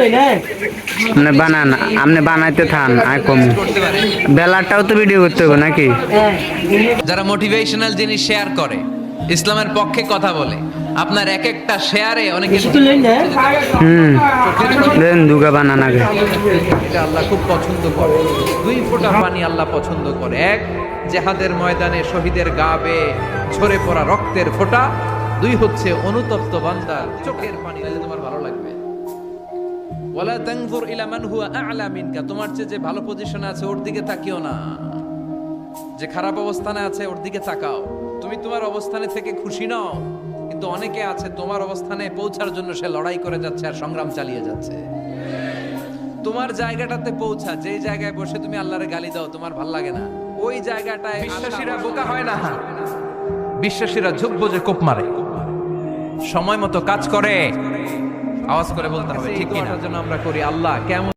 আপনি বানান, আপনি বানাইতে থান আর কম বেলাটাও তো ভিডিও করতে হবে নাকি? যারা মোটিভেশনাল জিনিস শেয়ার করে, ইসলামের পক্ষে কথা বলে, আপনার এক একটা শেয়ারে অনেক কিছু দেন দুগা বানান আগে। এটা আল্লাহ খুব পছন্দ করে। 2 ফোঁটা পানি আল্লাহ পছন্দ করে। এক, জেহাদের ময়দানে শহীদের গা বেয়ে ঝরে পড়া রক্তের ফোঁটা। 2 হচ্ছে অনুতপ্ত বান্দার চোখের পানি। তাহলে তোমার ভালো লাগবে। ওয়ালা তানজুর ইলা মান হুয়া আ'লা মিনকা, তোমার চেয়ে যে ভালো পজিশনে আছে ওর দিকে তাকিও না, যে খারাপ অবস্থানে আছে ওর দিকে তাকাও। তুমি তোমার অবস্থানে থেকে খুশি নাও, কিন্তু অনেকে আছে তোমার অবস্থানে পৌঁছার জন্য সে লড়াই করে যাচ্ছে আর সংগ্রাম চালিয়ে যাচ্ছে। তোমার জায়গাটাতে পৌঁছা, যেই জায়গায় বসে তুমি আল্লাহরে গালি দাও তোমার ভাল লাগে না, ওই জায়গাটায় বিশ্বাসীরা বোকা হয় না, বিশ্বাসীরা ঝুঁকবো যে কোপ মারে, সময় মতো কাজ করে। আওয়াজ করে বলতে হবে ঠিক কিনা? জন্য আমরা করি আল্লাহ কেমন